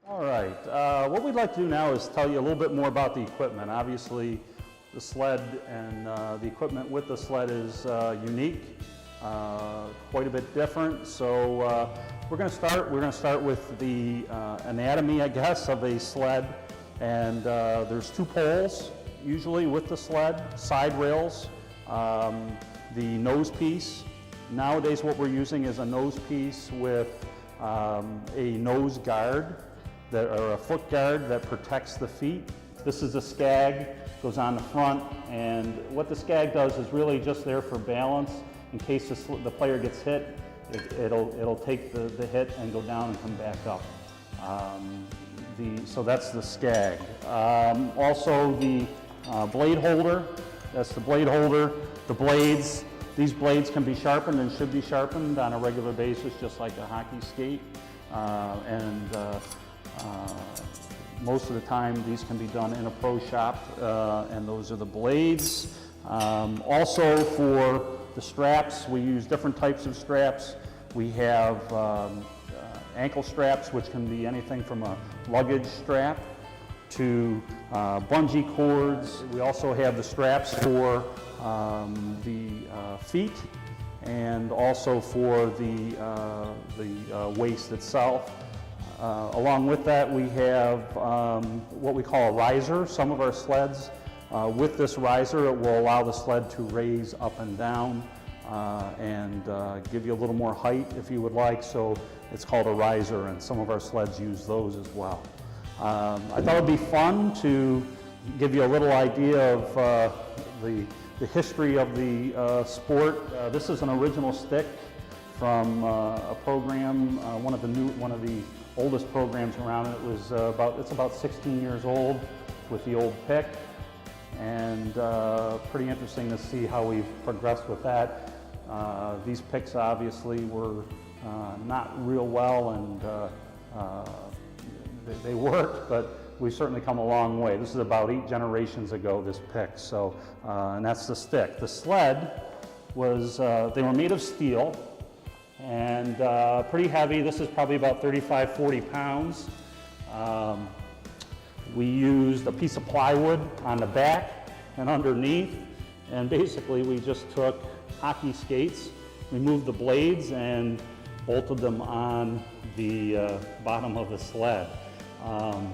All right, what we'd like to do now is tell you a little bit more about the equipment. Obviously, the sled and the equipment with the sled is unique, quite a bit different. So we're going to start with the anatomy, I guess, of a sled. And there's two poles usually with the sled, side rails, the nose piece. Nowadays, what we're using is a nose piece with a nose guard or a foot guard that protects the feet. This is a skag, goes on the front, and what the skag does is really just there for balance. In case the player gets hit, it'll take the hit and go down and come back up. So that's the skag. Also the blade holder, that's the blade holder. The blades, these blades can be sharpened and should be sharpened on a regular basis, just like a hockey skate. Most of the time these can be done in a pro shop, and those are the blades. Also for the straps, we use different types of straps. We have ankle straps, which can be anything from a luggage strap to bungee cords. We also have the straps for the feet and also for the waist itself. Along with that, we have what we call a riser. Some of our sleds, with this riser, it will allow the sled to raise up and down and give you a little more height if you would like. So it's called a riser, and some of our sleds use those as well. I thought it would be fun to give you a little idea of the history of the sport. This is an original stick from a program, one of the oldest programs around. It's about 16 years old with the old pick, and pretty interesting to see how we've progressed with that. These picks obviously were not real well, and they worked, but we've certainly come a long way. This is about 8 generations ago, this pick. So, and that's the stick. The sled was, they were made of steel and pretty heavy. This is probably about 35, 40 pounds. We used a piece of plywood on the back and underneath, and basically we just took hockey skates, removed the blades, and bolted them on the bottom of the sled.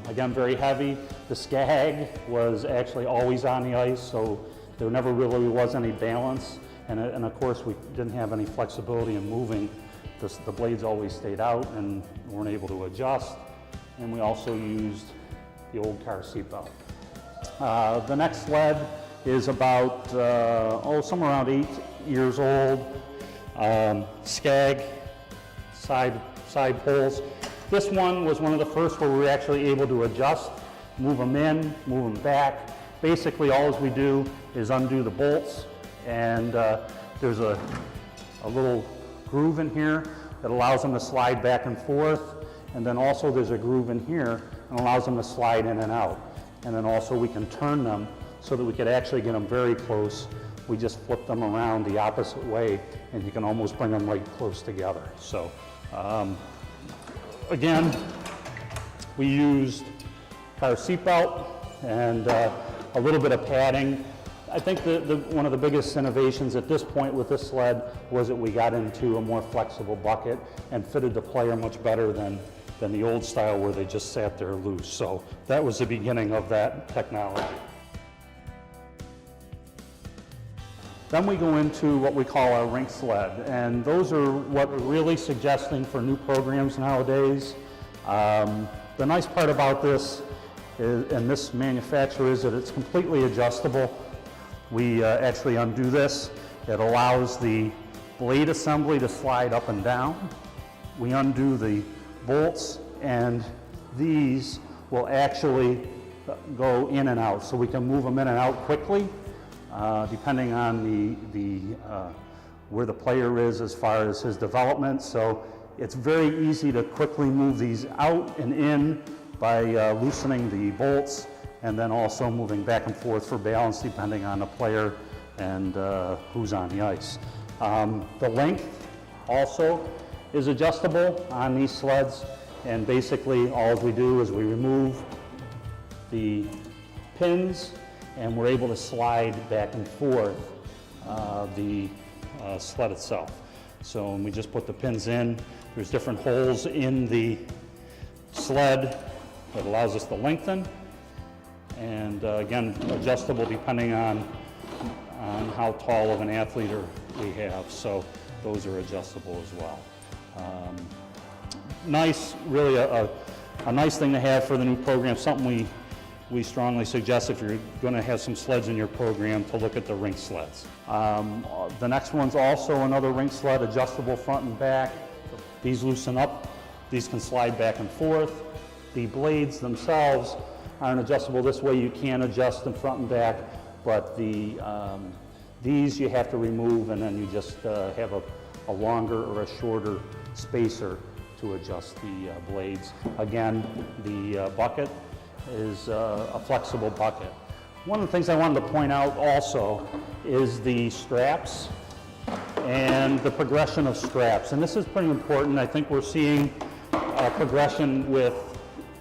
Again, very heavy. The skag was actually always on the ice, so there never really was any balance. And of course, we didn't have any flexibility in moving. The blades always stayed out and weren't able to adjust. And we also used the old car seatbelt. The next sled is about, somewhere around 8 years old. Skag, side poles. This one was one of the first where we were actually able to adjust, move them in, move them back. Basically, all we do is undo the bolts, and there's a little groove in here that allows them to slide back and forth, and then also there's a groove in here that allows them to slide in and out. And then also we can turn them so that we could actually get them very close. We just flip them around the opposite way, and you can almost bring them right close together. So. Again, we used car seatbelt and a little bit of padding. I think one of the biggest innovations at this point with this sled was that we got into a more flexible bucket and fitted the player much better than the old style where they just sat there loose. So that was the beginning of that technology. Then we go into what we call our rink sled, and those are what we're really suggesting for new programs nowadays. The nice part about this and this manufacturer is that it's completely adjustable. We actually undo this. It allows the blade assembly to slide up and down. We undo the bolts, and these will actually go in and out, so we can move them in and out quickly. Depending on where the player is as far as his development. So it's very easy to quickly move these out and in by loosening the bolts, and then also moving back and forth for balance depending on the player and who's on the ice. The length also is adjustable on these sleds. And basically all we do is we remove the pins and we're able to slide back and forth the sled itself. So when we just put the pins in, there's different holes in the sled that allows us to lengthen, and again, adjustable depending on how tall of an athlete we have, so those are adjustable as well. Nice, really a nice thing to have for the new program, something we strongly suggest if you're going to have some sleds in your program to look at the rink sleds. The next one's also another rink sled, adjustable front and back. These loosen up, these can slide back and forth. The blades themselves aren't adjustable this way. You can adjust them front and back, but these you have to remove, and then you just have a longer or a shorter spacer to adjust the blades. Again, the bucket is a flexible bucket. One of the things I wanted to point out also is the straps and the progression of straps. And this is pretty important. I think we're seeing a progression with,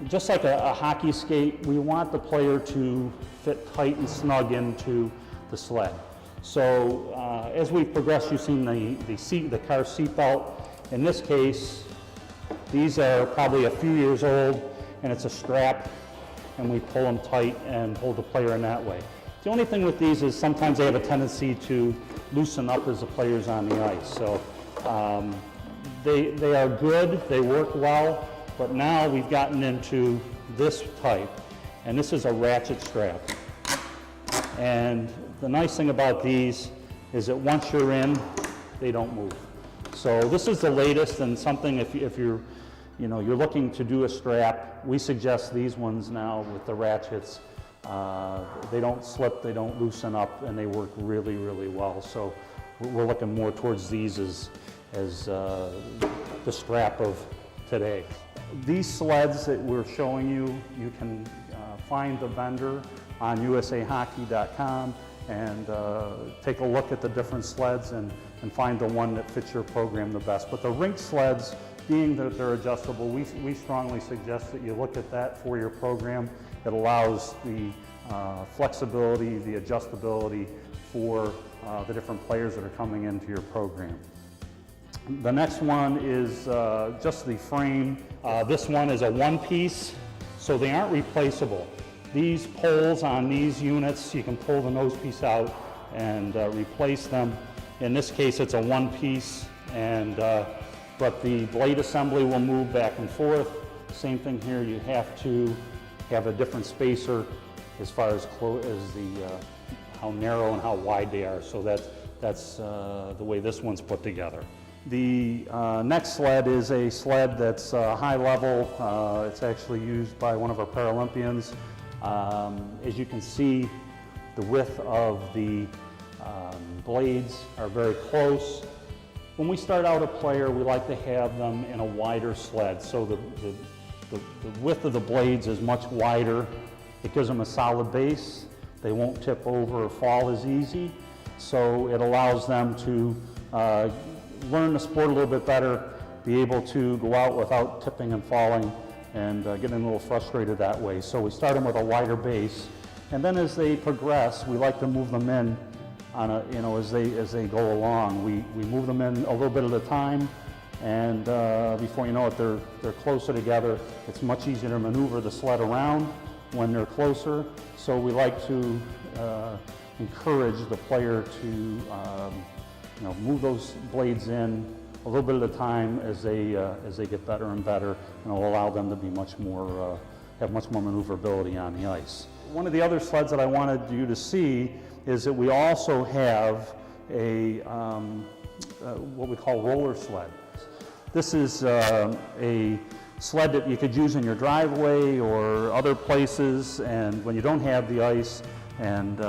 just like a hockey skate, we want the player to fit tight and snug into the sled. So as we progress, you've seen the car seat belt. In this case, these are probably a few years old, and it's a strap, and we pull them tight and hold the player in that way. The only thing with these is sometimes they have a tendency to loosen up as the player's on the ice. So they are good, they work well, but now we've gotten into this type, and this is a ratchet strap. And the nice thing about these is that once you're in, they don't move. So this is the latest, and something if you're looking to do a strap, we suggest these ones now with the ratchets. They don't slip, they don't loosen up, and they work really, really well. So we're looking more towards these as the strap of today. These sleds that we're showing you, you can find the vendor on usahockey.com and take a look at the different sleds and find the one that fits your program the best. But the rink sleds, being that they're adjustable, we strongly suggest that you look at that for your program. It allows the flexibility, the adjustability for the different players that are coming into your program. The next one is just the frame. This one is a one-piece, so they aren't replaceable. These poles on these units, you can pull the nose piece out and replace them. In this case, it's a one-piece, but the blade assembly will move back and forth. Same thing here, you have to have a different spacer as far as how narrow and how wide they are. So that's the way this one's put together. The next sled is a sled that's high level. It's actually used by one of our Paralympians. As you can see, the width of the blades are very close. When we start out a player, we like to have them in a wider sled. So the width of the blades is much wider. It gives them a solid base. They won't tip over or fall as easy. So it allows them to learn the sport a little bit better, be able to go out without tipping and falling and getting a little frustrated that way. So we start them with a wider base, and then as they progress, we like to move them in on as they go along. We move them in a little bit at a time, and before you know it, they're closer together. It's much easier to maneuver the sled around when they're closer. So we like to encourage the player to move those blades in a little bit at a time as they get better and better, and it'll allow them to be have much more maneuverability on the ice. One of the other sleds that I wanted you to see is that we also have a what we call roller sled. This is a sled that you could use in your driveway or other places, and when you don't have the ice, and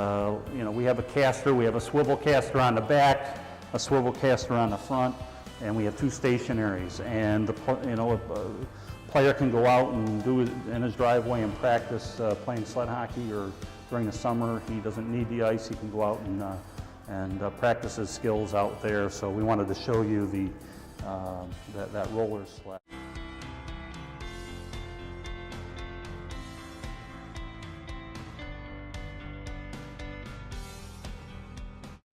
we have a caster, we have a swivel caster on the back, a swivel caster on the front, and we have two stationaries, and the player can go out and do it in his driveway and practice playing sled hockey, or during the summer he doesn't need the ice, he can go out and practice his skills out there. So we wanted to show you that roller sled.